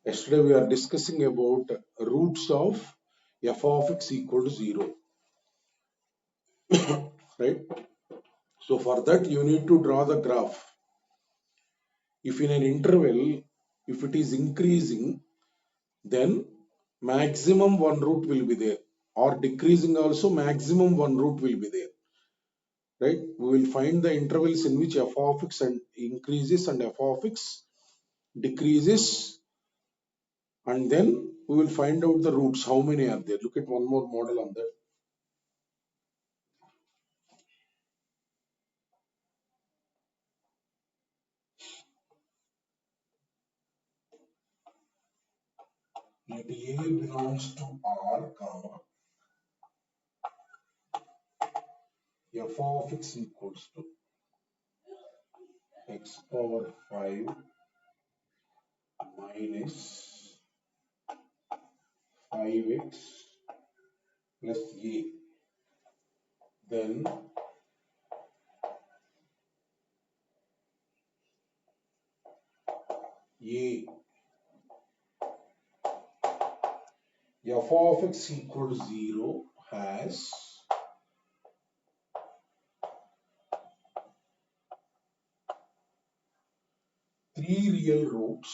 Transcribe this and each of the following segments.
Yesterday we are discussing about roots of f of x equal to 0, right? So for that you need to draw the graph. If in an interval, if it is increasing, then maximum one root will be there, or decreasing also maximum one root will be there, right? We will find the intervals in which f of x and increases and f of x decreases, and then we will find out the roots, how many are there. Look at one more model on that. Let A belongs to R, comma, f of x equals to x power 5 minus 5x plus A. Then A, f of x equal to 0 has three real roots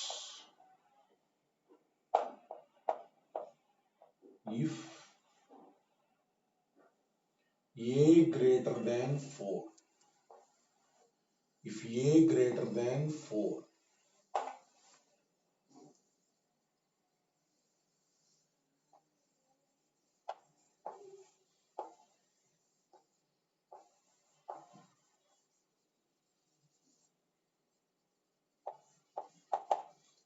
if A greater than 4. If A greater than 4.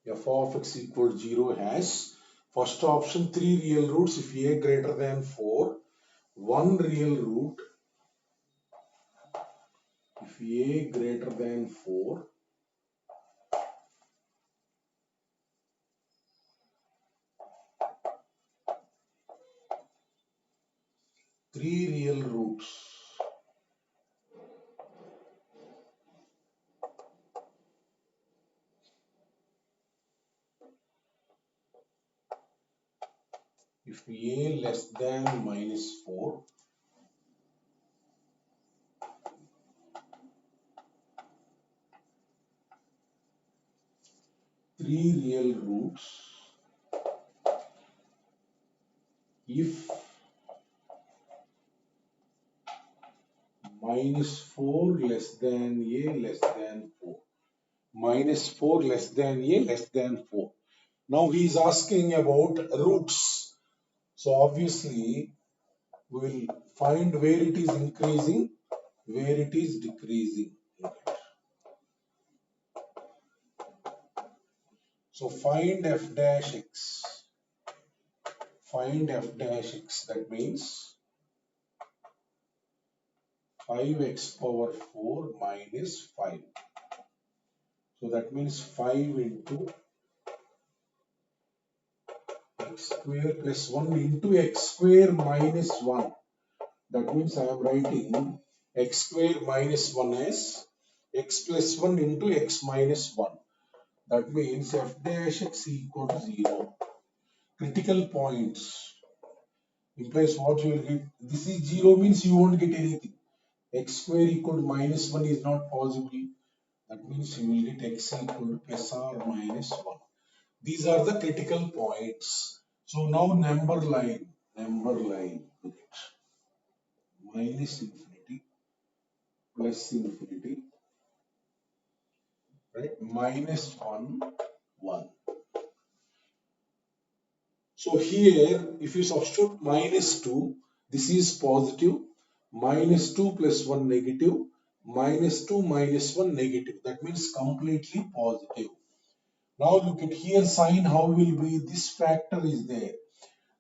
F of x equal to 0 has first option 3 real roots if A greater than 4, 1 real root if A greater than 4, three real roots if A less than minus 4, three real roots if minus 4 less than A less than 4. Minus 4 less than A less than 4. Now he is asking about roots. So obviously we will find where it is increasing, where it is decreasing. So find f dash x. Find f dash x. That means 5x power 4 minus 5. So that means 5 into x square plus 1 into x square minus 1. That means I am writing x square minus 1 as x plus 1 into x minus 1. That means f dash x equal to 0. Critical points implies what you will get. This is 0 means you won't get anything. X square equal to minus 1 is not possible. That means you will get x equal to plus or minus 1. These are the critical points. So now number line, minus infinity, plus infinity, right? Minus 1, 1. So here, if you substitute minus 2, this is positive, minus 2 plus 1 negative, minus 2 minus 1 negative. That means completely positive. Now look at here, sign how will be, this factor is there.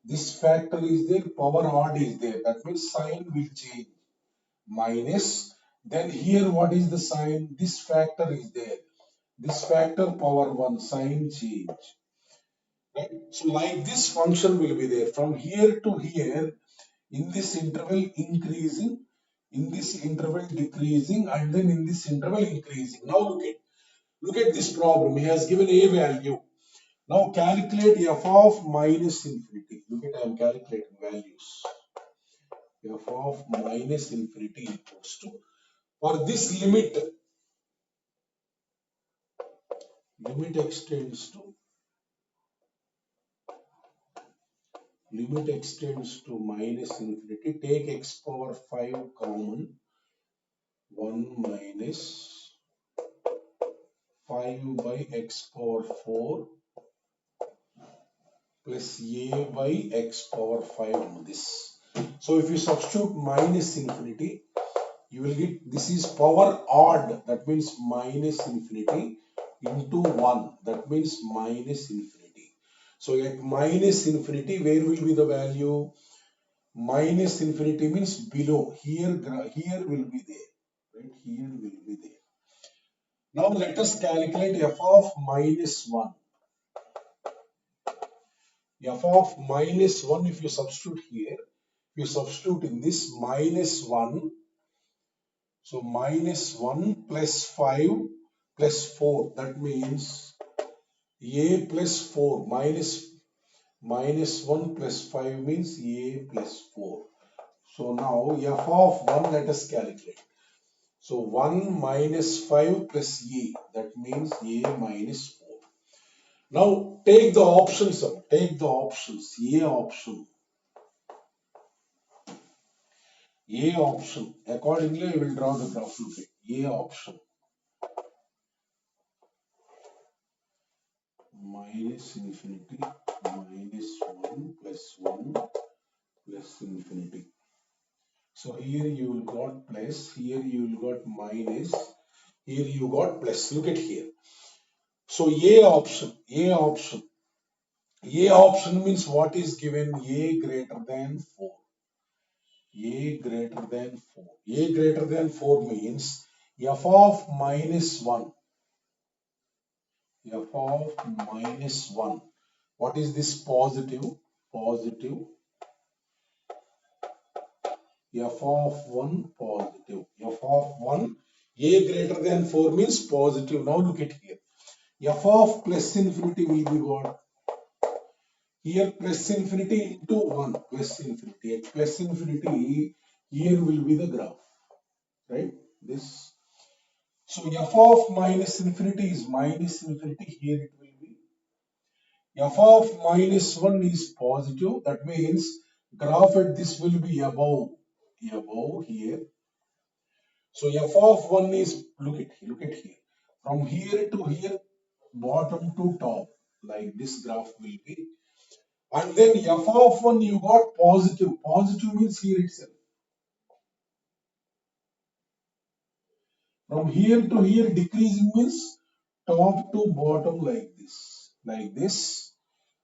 This factor is there, power odd is there. That means sign will change. Minus, then here what is the sign? This factor is there. This factor power 1, sign change. Right? So like this function will be there from here to here, in this interval increasing, in this interval decreasing, and then in this interval increasing. Now look at this problem. He has given a value. Now calculate f of minus infinity. Look at, I am calculating values. F of minus infinity equals to, for this limit extends to minus infinity, take x power 5 common, 1 minus 5 by x power 4 plus a by x power 5 on this. So if you substitute minus infinity, you will get, this is power odd, that means minus infinity into 1, that means minus infinity. So at minus infinity, where will be the value? Minus infinity means below. Here will be there, right? Here will be there. Now let us calculate f of minus 1. F of minus 1, if you substitute here, if you substitute in this minus 1, so minus 1 plus 5 plus 4, that means a plus 4 minus 1 plus 5 means a plus 4. So now f of 1, let us calculate. So 1 minus 5 plus a, that means a minus 4. Now take the options up. Take the options. A option. A option. Accordingly, I will draw the graph. Look at A option. Minus infinity, minus 1 plus 1 plus infinity. So here you will got plus, here you will got minus, here you got plus. Look at here. So A option, A option means what is given? A greater than 4. A greater than 4. A greater than 4 means f of minus 1. F of minus 1. What is this? Positive. Positive. F of 1 positive. F of 1. A greater than 4 means positive. Now look at here. F of plus infinity will be what? Here plus infinity into 1 plus infinity. At plus infinity, here will be the graph. Right? This. So f of minus infinity is minus infinity. Here it will be. F of minus 1 is positive. That means graph at this will be above. Above here. So f of 1 is, look at here. From here to here, bottom to top, like this graph will be. And then f of 1 you got positive. Positive means here itself. From here to here decreasing means top to bottom like this. Like this.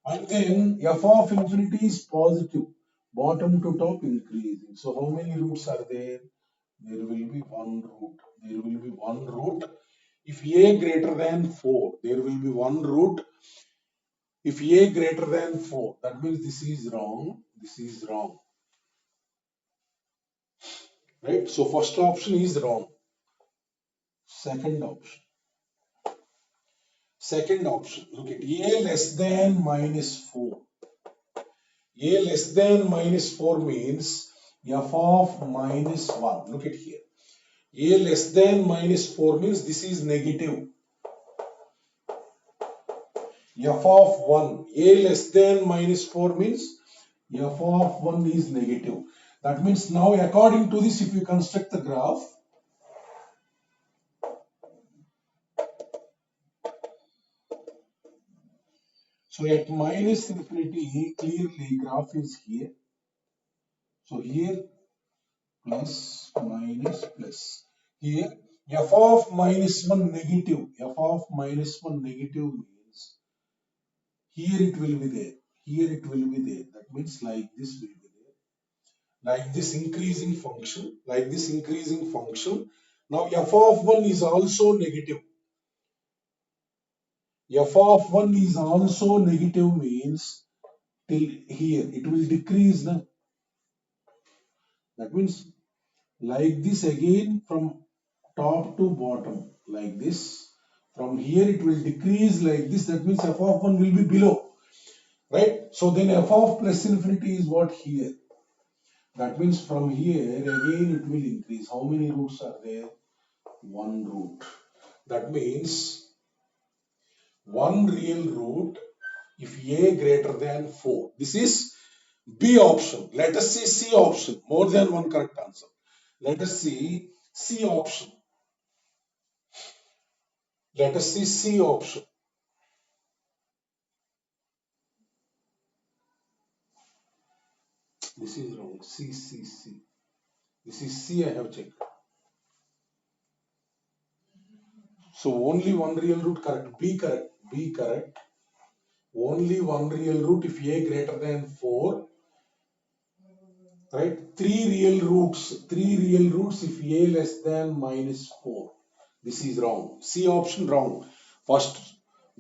And then f of infinity is positive. Bottom to top increasing. So how many roots are there? There will be one root. There will be one root. If a greater than 4, there will be one root. If a greater than 4, that means this is wrong. This is wrong. Right? So first option is wrong. Second option. Second option. Look at a less than minus 4. A less than minus 4 means f of minus 1. Look at here. A less than minus 4 means this is negative. F of 1. A less than minus 4 means f of 1 is negative. That means now according to this, if you construct the graph, so at minus infinity, clearly graph is here. So here plus, minus, plus. Here f of minus 1 negative. F of minus 1 negative means here it will be there. Here it will be there. That means like this will be there. Like this increasing function. Like this increasing function. Now f of 1 is also negative. F of 1 is also negative means till here it will decrease. Na? That means like this again from top to bottom, like this. From here it will decrease like this. That means f of 1 will be below. Right? So then f of plus infinity is what here? That means from here again it will increase. How many roots are there? One root. That means one real root if a greater than 4. This is B option. Let us see C option. More than one correct answer. Let us see C option. Let us see C option. This is wrong. C, C, C. This is C I have checked. So only one real root correct. B correct. B correct. Only one real root if A greater than 4. Right? Three real roots if A less than minus 4. This is wrong. C option wrong. First,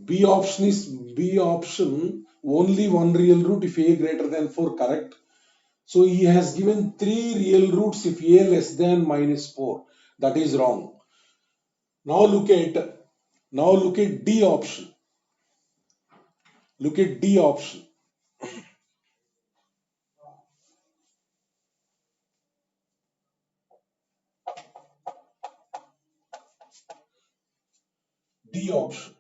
B option is B option. Only one real root if A greater than 4 correct. So he has given three real roots if A less than minus 4. That is wrong. Now look at D option. Look at D option. D option.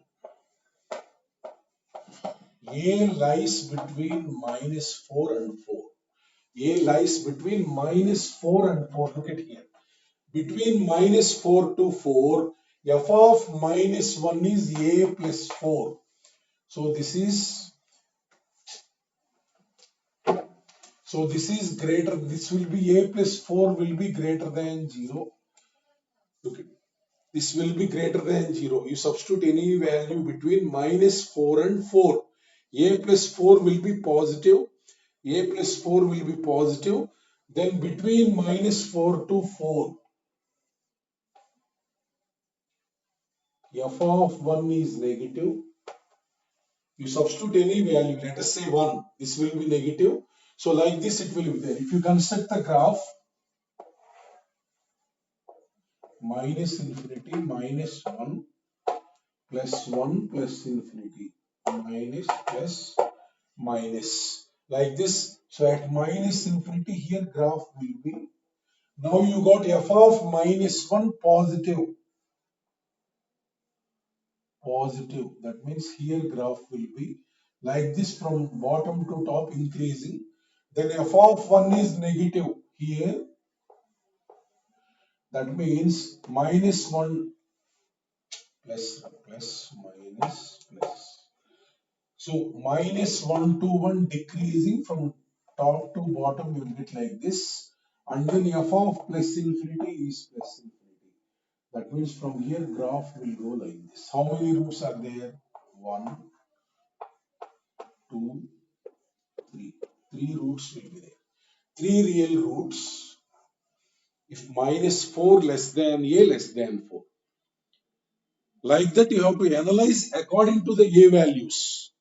A lies between minus 4 and 4. A lies between minus 4 and 4. Look at here. Between minus 4 to 4, f of minus 1 is a plus 4. So this is greater. This will be a plus 4 will be greater than 0. Look at this will be greater than 0. You substitute any value between minus 4 and 4. A plus 4 will be positive. A plus 4 will be positive. Then between minus 4 to 4, f of 1 is negative. You substitute any value, let us say 1. This will be negative. So like this it will be there. If you construct the graph, minus infinity, minus 1, plus 1 plus infinity, minus plus minus. Like this. So at minus infinity here graph will be. Now you got f of minus 1 positive. Positive. That means here graph will be like this from bottom to top increasing. Then f of 1 is negative here. That means minus 1 plus minus plus. So minus 1 to 1 decreasing from top to bottom you will get like this. And then f of plus infinity is plus infinity. That means from here graph will go like this. How many roots are there? 1, 2, 3. 3 roots will be there. 3 real roots if minus 4 less than a less than 4. Like that you have to analyze according to the a values.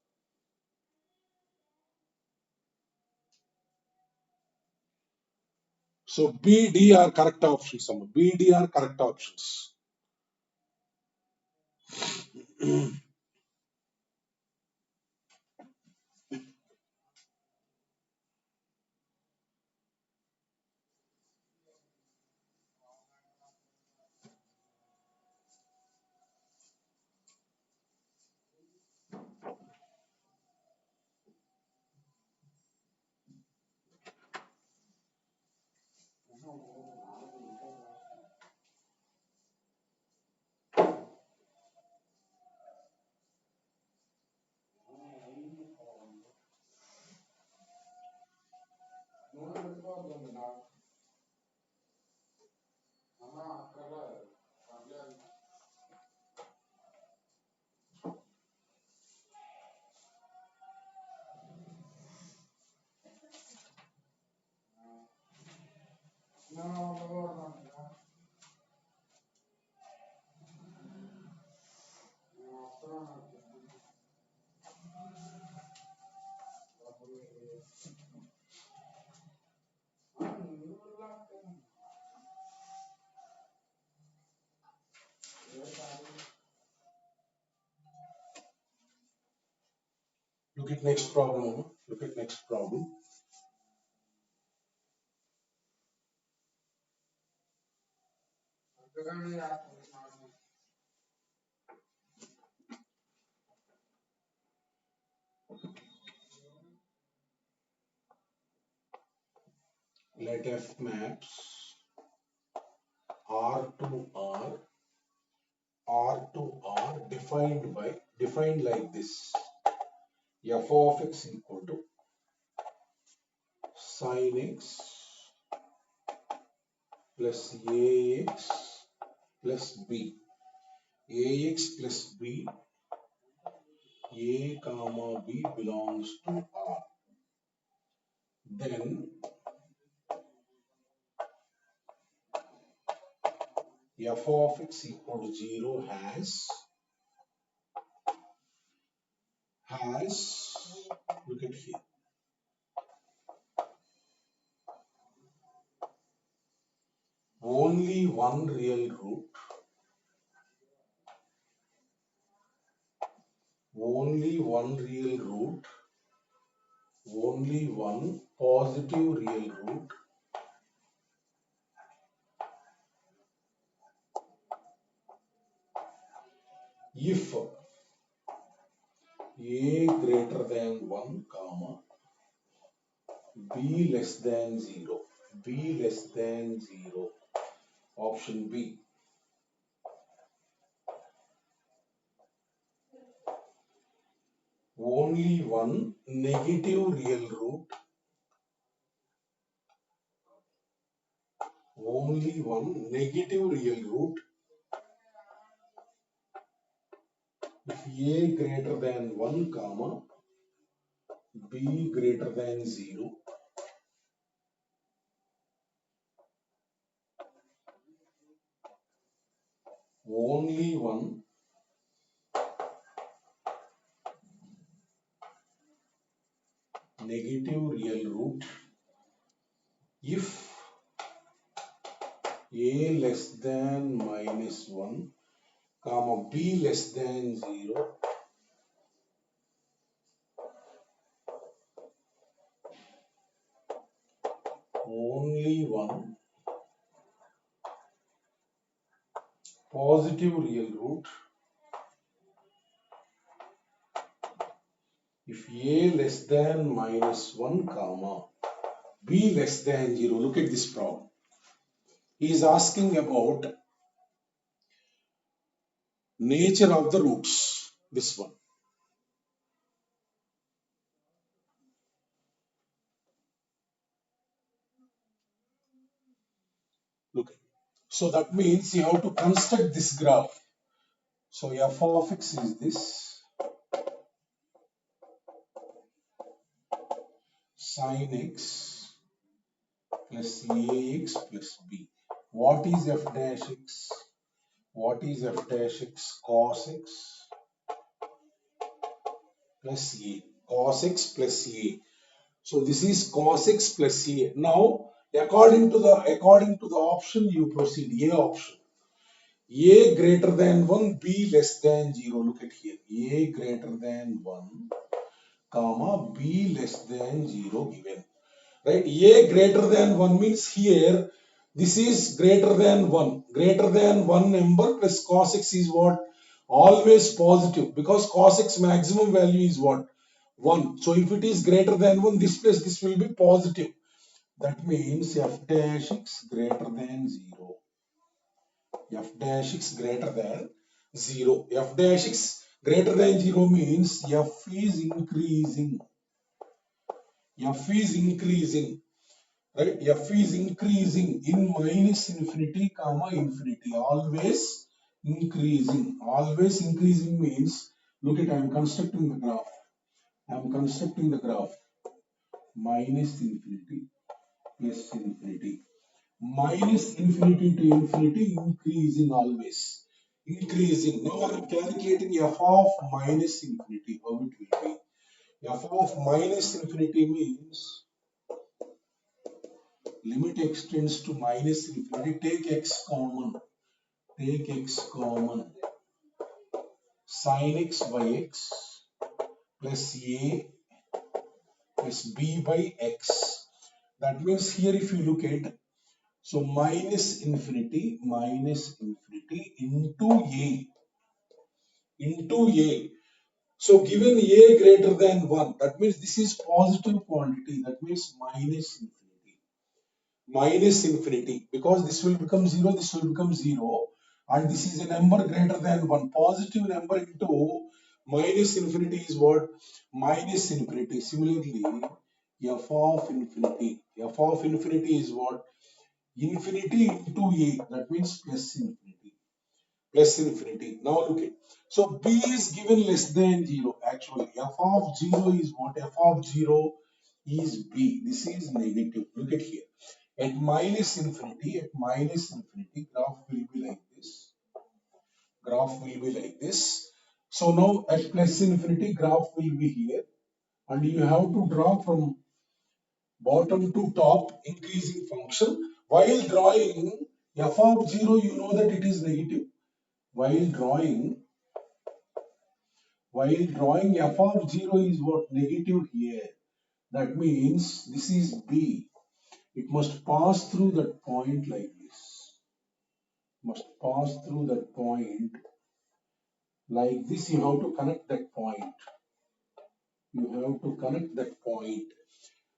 So B, D are correct options. B, D are correct options. Look at next problem. Look at next problem. Let f maps R to R to R defined like this. F of x equal to sin x plus ax plus b. Ax plus b, a comma b belongs to R. Then f of x equal to 0 has, look at here, only one real root, only one real root, only one positive real root, if a greater than 1 comma b less than 0, b less than 0, option B. Only one negative real root, only one negative real root if a greater than 1 comma b greater than 0, only one negative real root if a less than -1 comma b less than 0, only one positive real root if a less than -1 comma b less than 0. Look at this problem. He is asking about nature of the roots. This one. Look. So that means you have to construct this graph. So f of x is this. Sin x plus ax plus b. What is f dash x? What is f dash x? Cos x plus a. Cos x plus a. So this is cos x plus a. Now according to the option you proceed. A option. A greater than 1, B less than 0. Look at here. A greater than 1, comma, B less than 0 given. Right? A greater than 1 means here, this is greater than 1. Greater than 1 number plus cos x is what? Always positive. Because cos x maximum value is what? 1. So if it is greater than 1, this place, this will be positive. That means f dash x greater than 0. F dash x greater than 0. F dash x greater than 0 means f is increasing. F is increasing. Right? F is increasing in minus infinity, comma infinity. Always increasing. Always increasing means, look at, I am constructing the graph. I am constructing the graph. Minus infinity, plus infinity. Minus infinity to infinity, increasing always. Increasing. Now I am calculating f of minus infinity. How it will be? F of minus infinity means limit extends to minus infinity. Take x common. Take x common. Sin x by x plus a is b by x. That means here if you look at, so minus infinity into a. So given a greater than 1, that means this is positive quantity. That means minus infinity, because this will become 0, this will become 0, and this is a number greater than 1. Positive number into minus infinity is what? Minus infinity. Similarly, f of infinity is what? Infinity into a, that means plus infinity. Now look at, so b is given less than 0. Actually, f of 0 is what? F of 0 is b. This is negative. Look at here. At minus infinity, graph will be like this. So now at plus infinity, graph will be here. And you have to draw from bottom to top increasing function. While drawing f of 0, you know that it is negative. While drawing f of 0 is what? Negative here. That means this is b. It must pass through that point like this. Must pass through that point like this. You have to connect that point.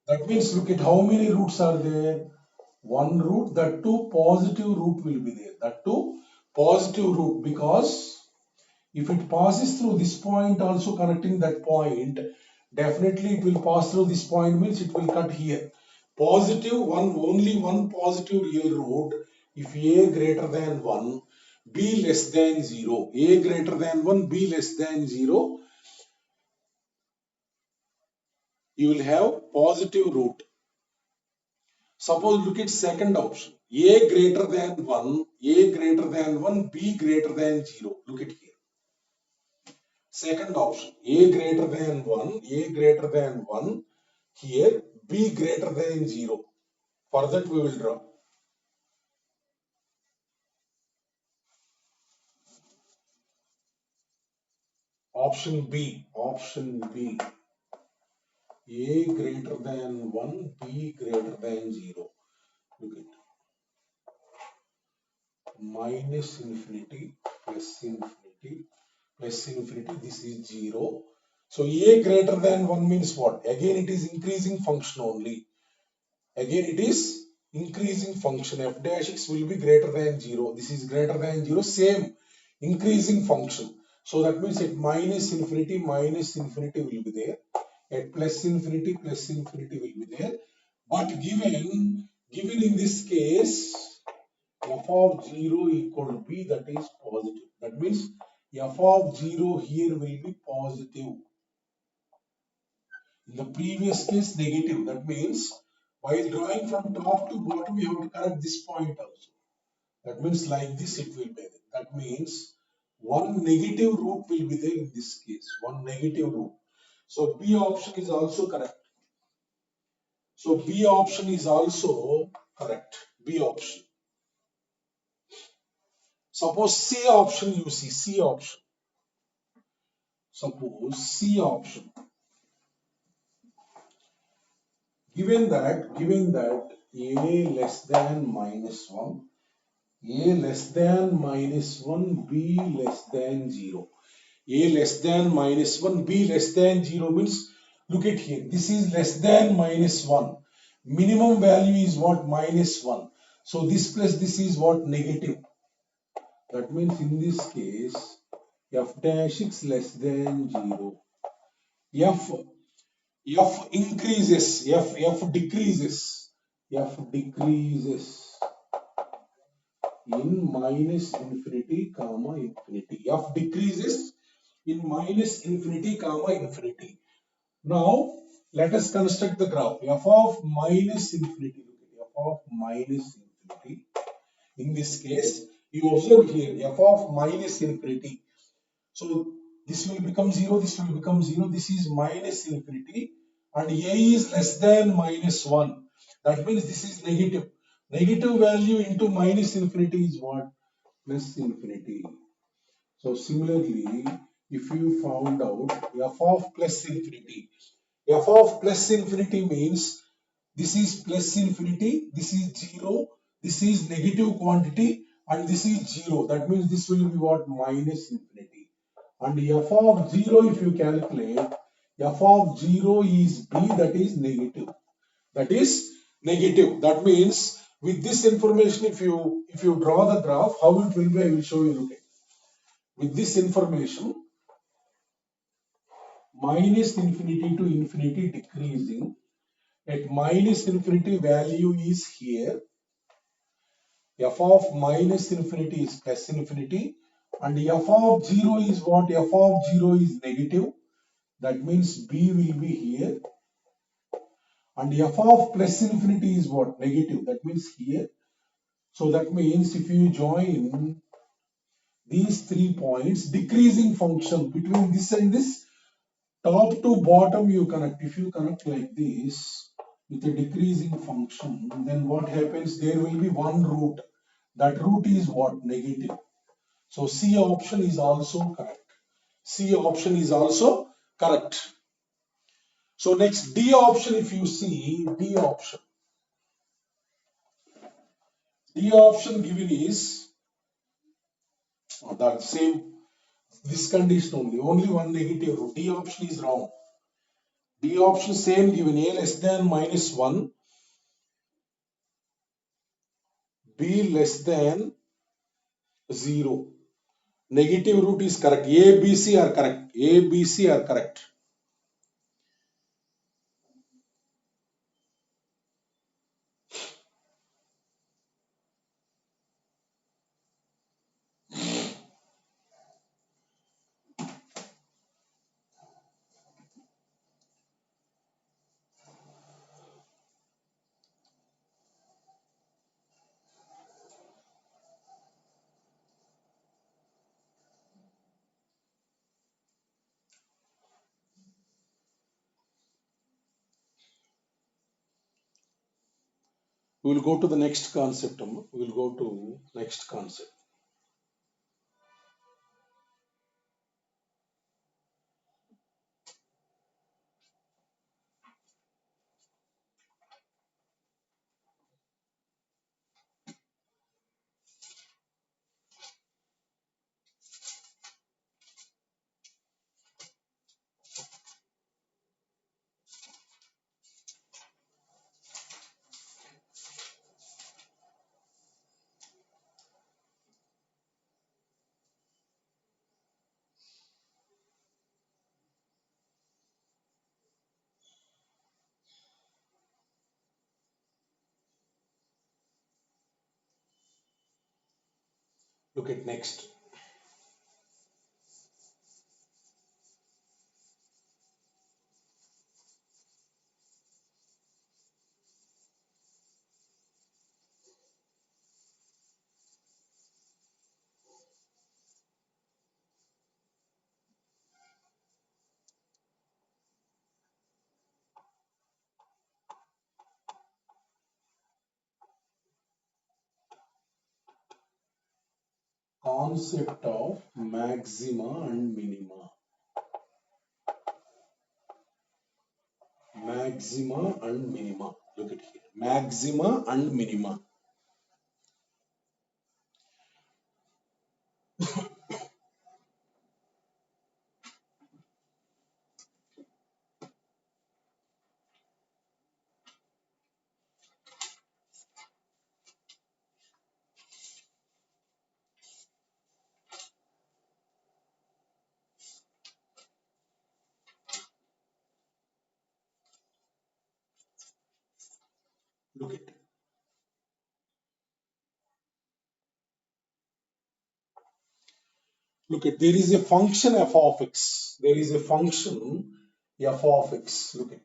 That means look at how many roots are there. One root, that too positive root will be there. Because if it passes through this point also connecting that point, definitely it will pass through this point, means it will cut here. Positive one, only one positive real root. If a greater than 1, b less than 0. A greater than 1, b less than 0. You will have positive root. Suppose look at second option. A greater than 1, b greater than 0. Look at here. Second option, a greater than 1, here b greater than 0. For that we will draw. Option B, a greater than 1, b greater than 0. Look at minus infinity, plus infinity, this is 0. So a greater than 1 means what? Again it is increasing function only. F dash x will be greater than 0. This is greater than 0, same increasing function. So that means at minus infinity will be there. At plus infinity will be there. But given in this case, f of 0 equal to b, that is positive. That means f of 0 here will be positive. In the previous case, negative. That means while drawing from top to bottom, we have to connect this point also. That means like this it will be there. That means one negative root will be there in this case. One negative root. So B option is also correct. B option. Suppose C option you see. Suppose C option. Given that a less than minus 1, a less than minus 1, b less than 0. A less than minus 1, b less than 0 means, look at here, this is less than minus 1. Minimum value is what? Minus 1. So this plus this is what? Negative. That means in this case, f dash x less than 0. F increases, f decreases in minus infinity comma infinity. F decreases in minus infinity comma infinity. Now let us construct the graph. F of minus infinity. In this case, you observe here f of minus infinity. So this will become 0, this will become 0. This is minus infinity and a is less than minus 1. That means this is negative. Negative value into minus infinity is what? Plus infinity. So similarly, if you found out f of plus infinity, F of plus infinity means this is plus infinity, this is 0, this is negative quantity, and this is 0. That means this will be what? Minus infinity. And f of 0, if you calculate, f of 0 is b, that is negative. That is negative. That means with this information, if you draw the graph, how it will be, I will show you. Look at. With this information, minus infinity to infinity decreasing. At minus infinity, value is here. F of minus infinity is plus infinity, and f of 0 is what? F of 0 is negative. That means b will be here. And f of plus infinity is what? Negative. That means here. So that means if you join these 3 points, decreasing function between this and this, top to bottom you connect. If you connect like this with a decreasing function, then what happens? There will be one root. That root is what? Negative. So C option is also correct. C option is also correct. So next D option, if you see D option given is that same, this condition only one negative root. D option is wrong. D option same given, a less than minus 1, b less than 0. Negative root is correct. A, B, C are correct. A, B, C are correct. We will go to the next concept. We will go to next concept. Look at next. Concept of maxima and minima. Maxima and minima. Look at here. Maxima and minima. Look at. Look at. There is a function f of x. There is a function f of x. Look at.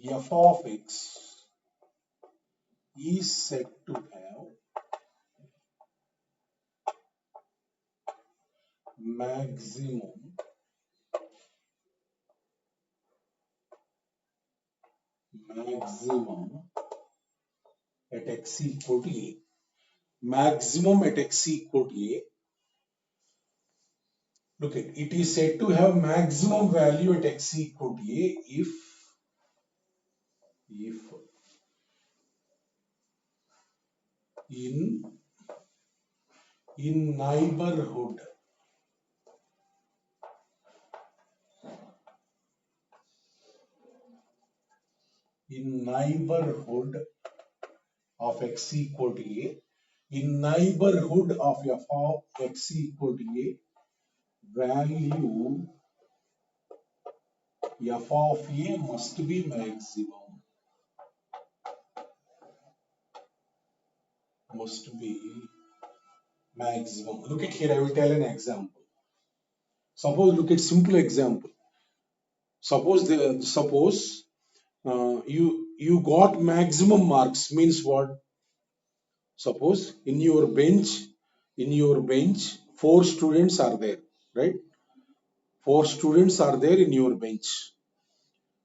F of x is said to have maximum at x equal to a. Maximum at x equal to a Look at it is said to have maximum value at x equal to a if in in neighborhood in neighborhood of x equal to a in neighborhood of f of x equal to a value f of a must be maximum must be maximum. Look at here, I will tell an example. Suppose, look at simple example. Suppose you got maximum marks means what? Suppose in your bench, four students are there, right? Four students are there in your bench.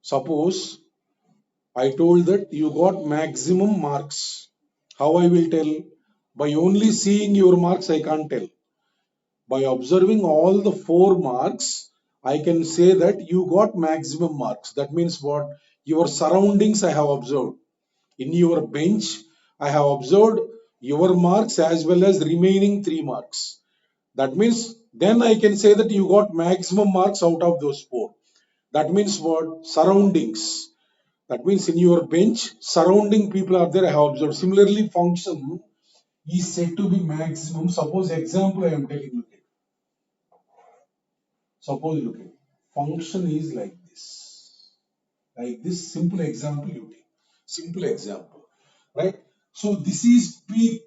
Suppose I told that you got maximum marks. How I will tell? By only seeing your marks, I can't tell. By observing all the four marks, I can say that you got maximum marks. That means what? Your surroundings I have observed. In your bench, I have observed your marks as well as remaining three marks. That means then I can say that you got maximum marks out of those four. That means what? Surroundings. That means in your bench, surrounding people are there, I have observed. Similarly, function is said to be maximum. Suppose example I am telling you. Suppose look at function is like this. Like this simple example you take. Simple example. Right? So this is peak.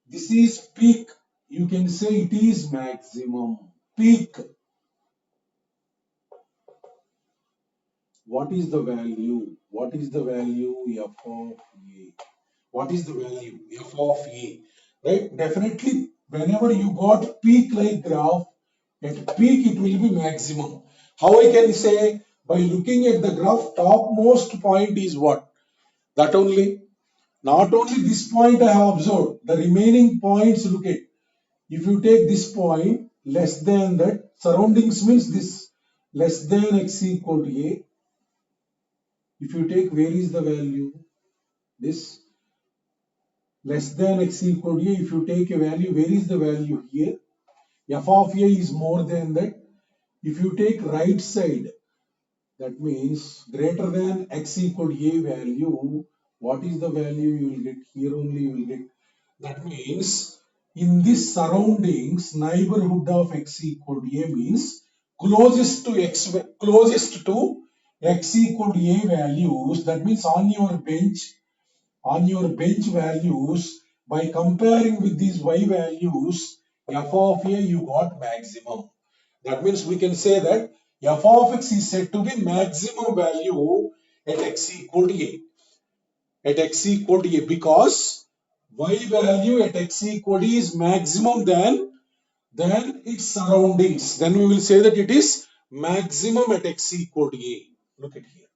This is peak. You can say it is maximum. Peak. What is the value? What is the value f of a? What is the value f of a? Right? Definitely, whenever you got peak like graph, at peak it will be maximum. How I can say? By looking at the graph, topmost point is what? That only. Not only this point I have observed, the remaining points look at. If you take this point less than that, surroundings means this less than x equal to a. If you take where is the value? This less than x equal to a. If you take a value, where is the value here? F of a is more than that. If you take right side, that means greater than x equal to a value, what is the value you will get? Here only you will get. That means in this surroundings, neighborhood of x equal to a means closest to x equal to a values. That means on your bench values, by comparing with these y values, f of a you got maximum. That means we can say that f of x is said to be maximum value at x equal to a. At x equal to a because y value at x equal to is maximum than its surroundings. Then we will say that it is maximum at x equal to a. Look at here.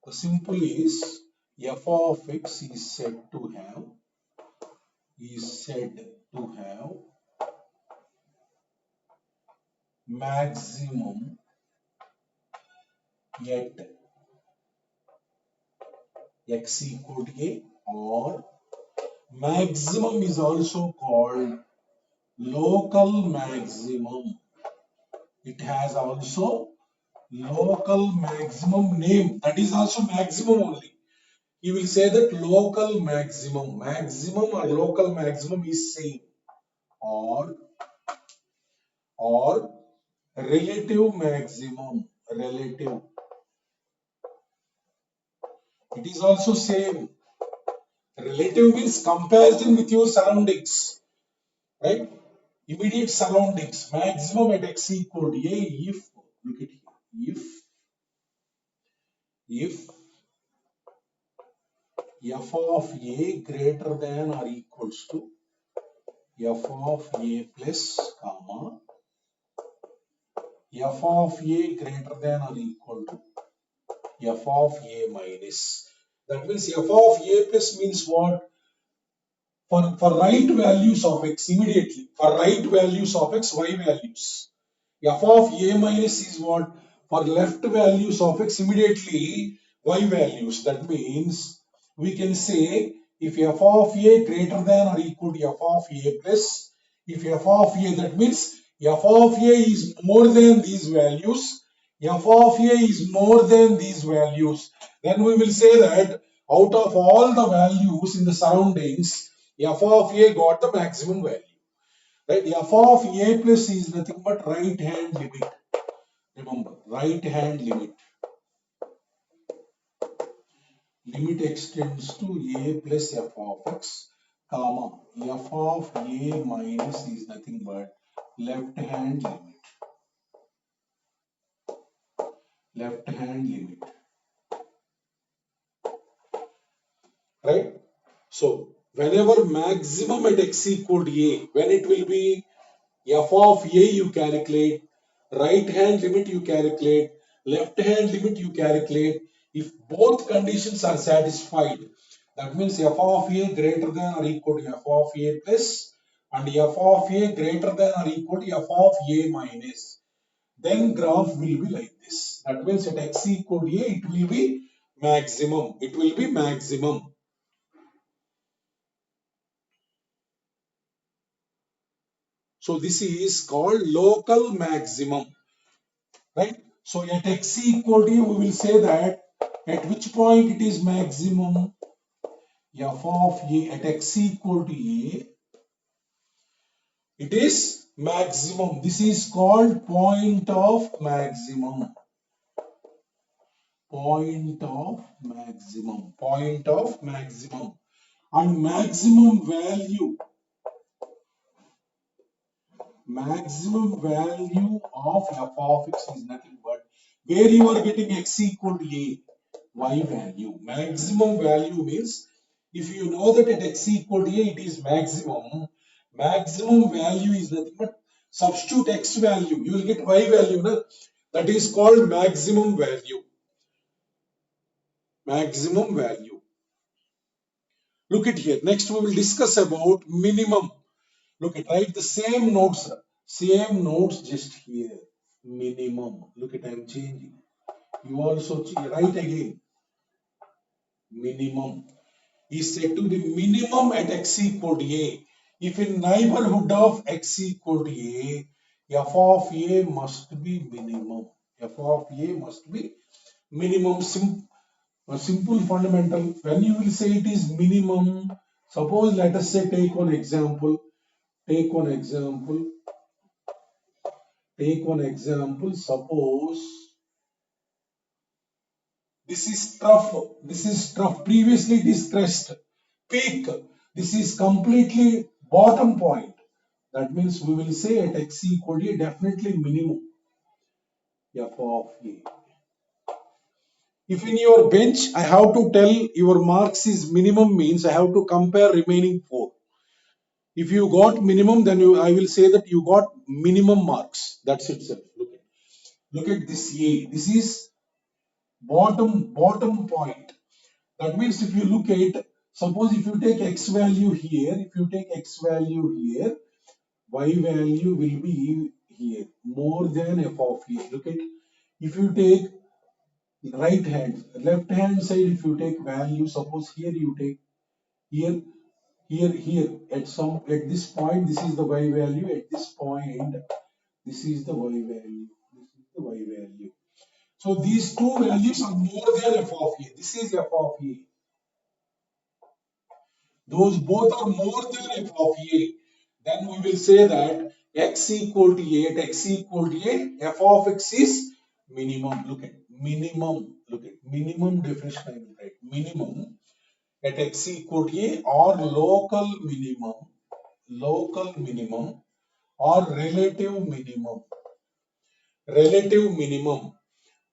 The simple is f of x is said to have maximum at x equal to a, or maximum is also called local maximum. It has also local maximum name, that is also maximum only. You will say that local maximum or local maximum is same, or relative maximum. Relative, it is also same. Relative means comparison with your surroundings, right? Immediate surroundings. Maximum at x equal to a if, look at here, if f of a greater than or equals to f of a plus comma f of a greater than or equal to f of a minus. That means f of a plus means what? for right values of x immediately, for right values of x, y values. F of a minus is what? For left values of x immediately, y values. That means we can say if f of a greater than or equal to f of a plus, if f of a, that means f of a is more than these values, f of a is more than these values, then we will say that out of all the values in the surroundings, f of a got the maximum value. Right? F of a plus is nothing but right hand limit. Remember, right hand limit. Limit extends to a plus f of x, comma, f of a minus is nothing but left hand limit. Left hand limit. Right? So, whenever maximum at x equal to a, when it will be f of a you calculate, right hand limit you calculate, left hand limit you calculate. If both conditions are satisfied, that means f of a greater than or equal to f of a plus and f of a greater than or equal to f of a minus, then graph will be like this. That means at x equal to a, it will be maximum. It will be maximum. So this is called local maximum. Right? So at x equal to a, we will say that at which point it is maximum. F of a at x equal to a, it is maximum. This is called point of maximum. Point of maximum. Point of maximum. And maximum value of f of x is nothing but where you are getting x equal to a, y value. Maximum value means if you know that at x equal to a it is maximum, maximum value is nothing but substitute x value, you will get y value. Na? That is called maximum value. Maximum value. Look at here. Next we will discuss about minimum. Look at, write the same notes. Same notes just here. Minimum. Look at, I am changing. You also write again. Minimum is said to be minimum at x equal to a. If in neighborhood of x equal to a, f of a must be minimum. F of a must be minimum. A simple fundamental. When you will say it is minimum, suppose let us say take one example. Take one example. Take one example. Suppose this is trough. This is trough. Previously it is crest. Peak. This is completely bottom point. That means we will say at x equal to a definitely minimum. F of a. If in your bench I have to tell your marks is minimum means I have to compare remaining 4. If you got minimum, then I will say that you got minimum marks. That's itself. Look at this A. This is bottom point. That means if you look at, suppose if you take x value here, y value will be here more than f of a. Look at, if you take right hand, left hand side, if you take value, suppose here you take here, here at this point, this is the y value. At this point, this is the y value. This is the y value. So these two values are more than f of a. This is f of a. Those both are more than f of a. Then we will say that x equal to a, at x equal to a, f of x is minimum. Look at minimum. Look at minimum definition. I will write minimum at x equal to a or local minimum or relative minimum. Relative minimum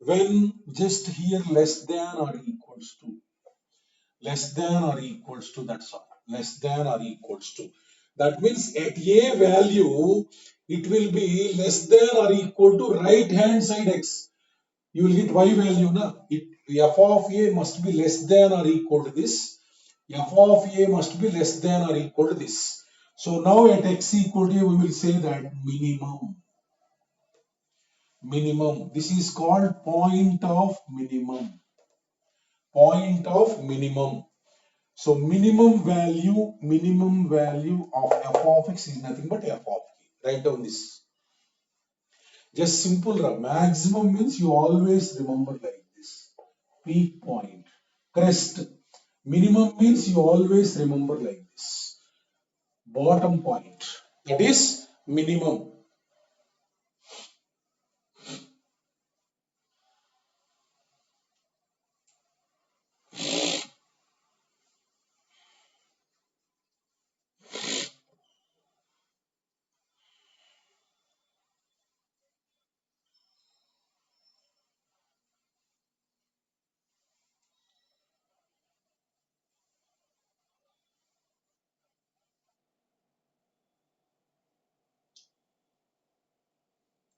when just here less than or equals to. Less than or equals to, that's all. Less than or equals to. That means at a value, it will be less than or equal to right hand side x. You will get y value. Na? F of a must be less than or equal to this. f of a must be less than or equal to this. So now at x equal to a, we will say that minimum. This is called point of minimum. Point of minimum. So minimum value of f of x is nothing but f of k. Write down this. Just simple. Maximum means you always remember like this. Peak point, crest. Minimum means you always remember like this. Bottom point. That is minimum.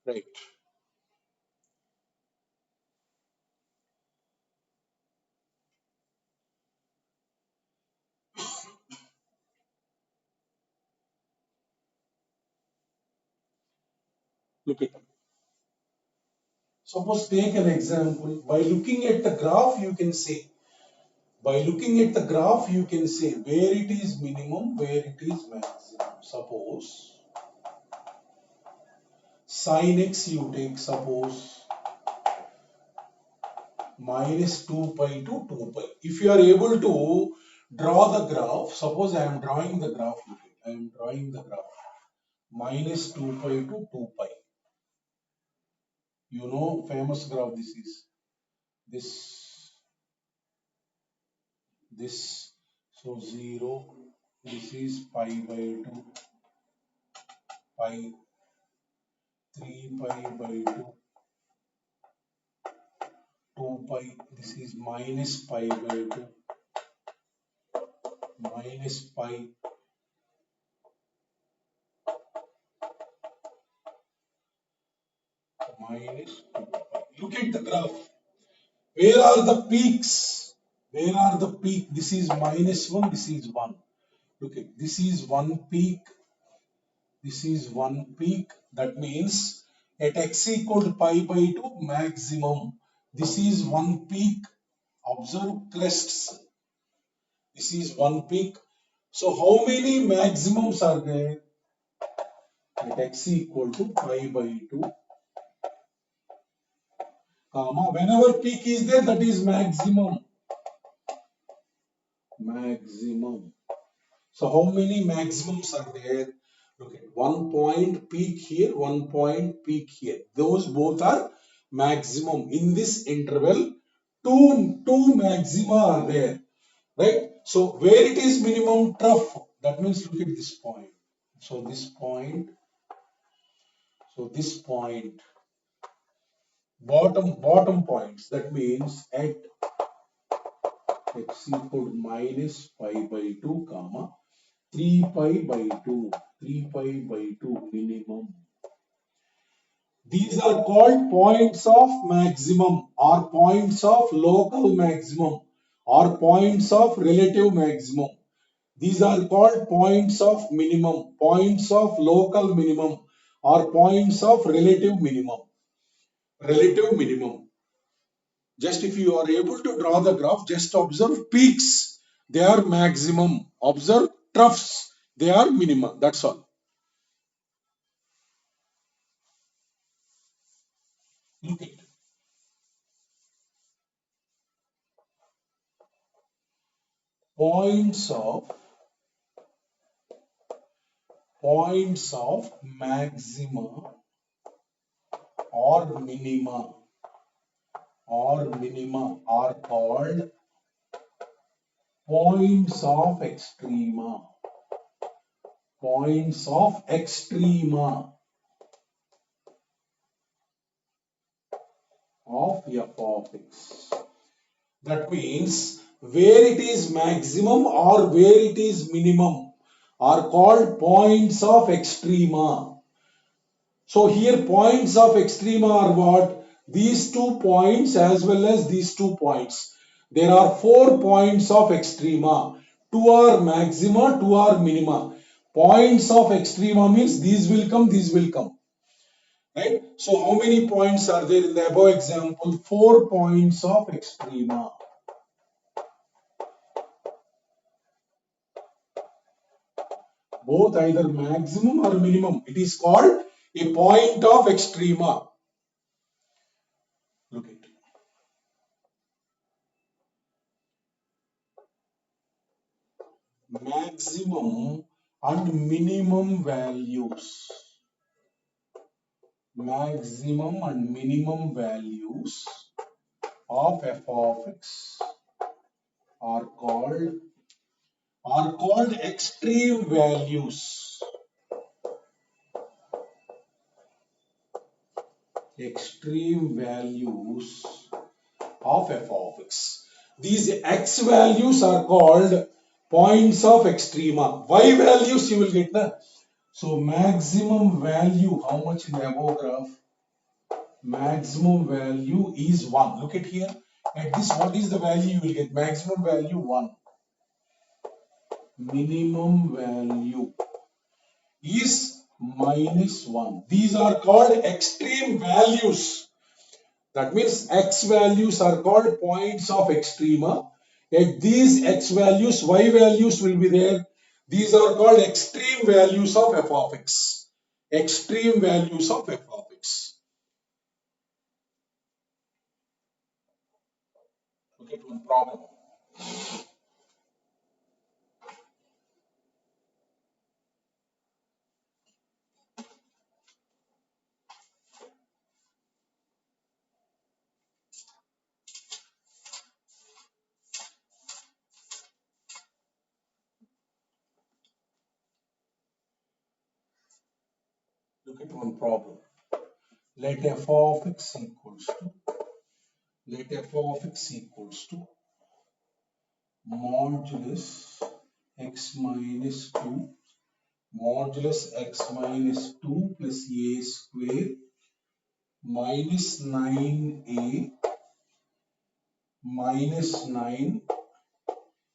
Right. Look at it. Suppose take an example. By looking at the graph, you can say. By looking at the graph, you can say where it is minimum, where it is maximum. Suppose sin x you take, suppose minus 2 pi to 2 pi. If you are able to draw the graph, suppose I am drawing the graph. I am drawing the graph. Minus 2 pi to 2 pi. You know, famous graph this is. This. So 0. This is pi by 2. Pi 3 pi by 2. 2 pi. This is minus pi by 2. Minus pi. Minus 2 pi. Look at the graph. Where are the peaks? Where are the peak? This is minus 1, this is 1. Look at this is one peak. This is one peak. That means at x equal to pi by 2 maximum. This is one peak. Observe crests. This is one peak. So how many maximums are there? At x equal to pi by 2, comma, whenever peak is there, that is maximum. Maximum. So how many maximums are there? Look at 1 point peak here, 1 point peak here. Those both are maximum. In this interval, two maxima are there. Right? So where it is minimum trough, that means look at this point. So this point, bottom points. That means at x equal to minus pi by 2, comma, 3 pi by 2, 3 pi by 2 minimum. These are called points of maximum or points of local maximum or points of relative maximum. These are called points of minimum, points of local minimum or points of relative minimum. Relative minimum. Just if you are able to draw the graph, just observe peaks. They are maximum. Observe troughs. They are minimum. That's all. Look at points of maxima or minima are called points of extrema. Points of extrema of f of x. That means where it is maximum or where it is minimum are called points of extrema. So here points of extrema are what? These 2 points as well as these 2 points. There are 4 points of extrema. Two are maxima, two are minima. Points of extrema means these will come, these will come. Right? So how many points are there in the above example? 4 points of extrema. Both either maximum or minimum. It is called a point of extrema. Look at it. Maximum and minimum values. Maximum and minimum values of f of x are called extreme values. Extreme values of f of x. These x values are called points of extrema. Y values you will get the. So maximum value, how much in the above graph? Maximum value is 1. Look at here. At this, what is the value you will get? Maximum value 1. Minimum value is -1. These are called extreme values. That means x values are called points of extrema. At these x values, y values will be there. These are called extreme values of f of x. Extreme values of f of x. Look at one problem. Look at one problem. Let f of x equals to modulus x minus 2 modulus x minus 2 plus a square minus 9a minus 9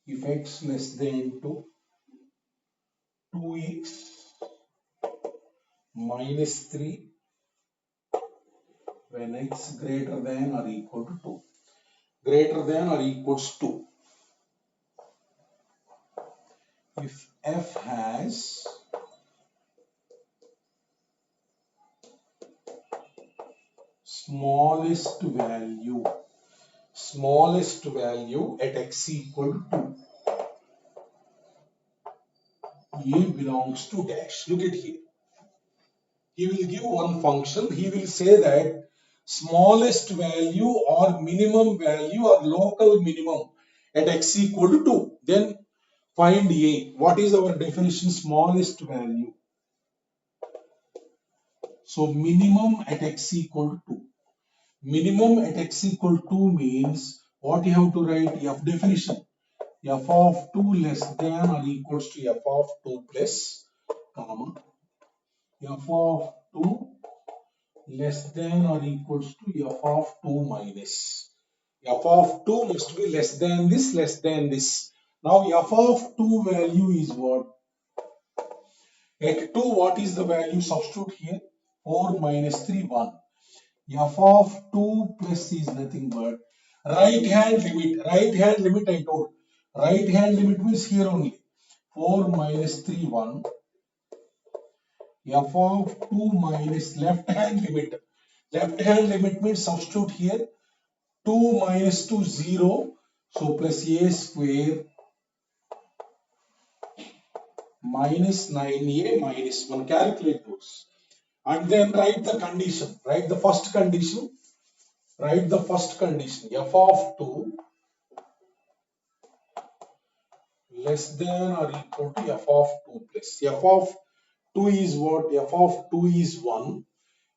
if x less than 2, 2x minus 3 when x greater than or equal to 2. Greater than or equals to. If f has smallest value at x equal to 2, a belongs to dash. Look at here. He will give one function. He will say that smallest value or minimum value or local minimum at x equal to 2. Then find a. What is our definition? Smallest value. So minimum at x equal to 2. Minimum at x equal to 2 means what you have to write? F definition. F of 2 less than or equals to f of 2 plus, comma, f of 2 less than or equals to f of 2 minus. F of 2 must be less than this, less than this. Now f of 2 value is what? At 2, what is the value? Substitute here. 4 minus 3, 1. F of 2 plus is nothing but right hand limit. Right hand limit I told. Right hand limit means here only. 4 minus 3, 1. F of 2 minus left hand limit. Left hand limit means substitute here. 2 minus 2, 0. So plus a square minus 9a minus 1. Calculate those. And then write the condition. Write the first condition. Write the first condition. F of 2 less than or equal to f of 2 plus. F of 2 is what? F of 2 is 1.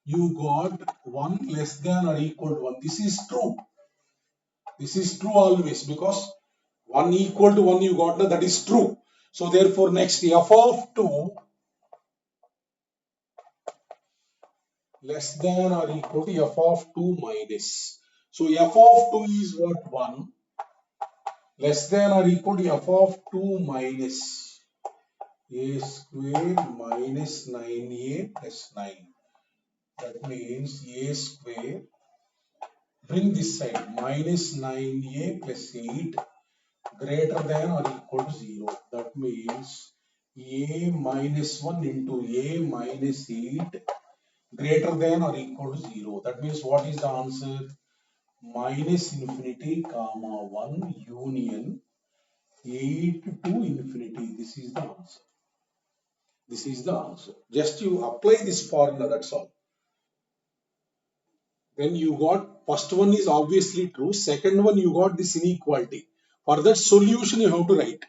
You got 1 less than or equal to 1. This is true. This is true always because 1 equal to 1 you got, that is true. So therefore next f of 2 less than or equal to f of 2 minus. So f of 2 is what? 1. less than or equal to f of 2 minus a square minus 9a plus 9. That means a square, bring this side, minus 9a plus 8 greater than or equal to 0. That means a minus 1 into a minus 8 greater than or equal to 0. That means what is the answer? Minus infinity comma 1 union 8 to infinity. This is the answer. This is the answer. Just you apply this formula, that's all. Then you got, first one is obviously true, second one you got this inequality. For that solution you have to write.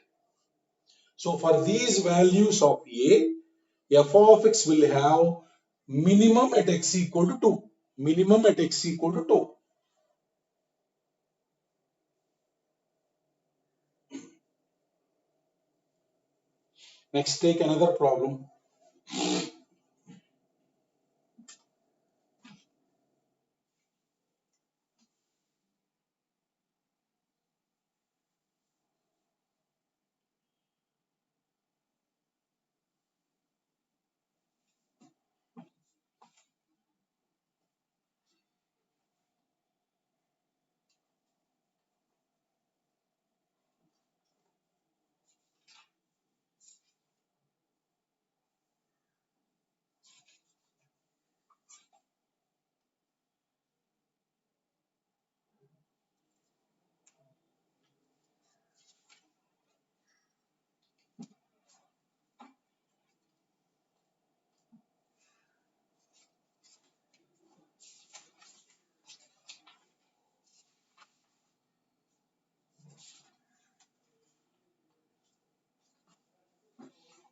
So for these values of a, f of x will have minimum at x equal to 2. Minimum at x equal to 2. Next, take another problem.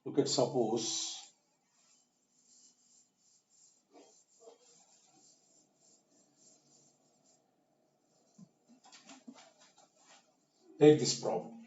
Look at, suppose take this problem.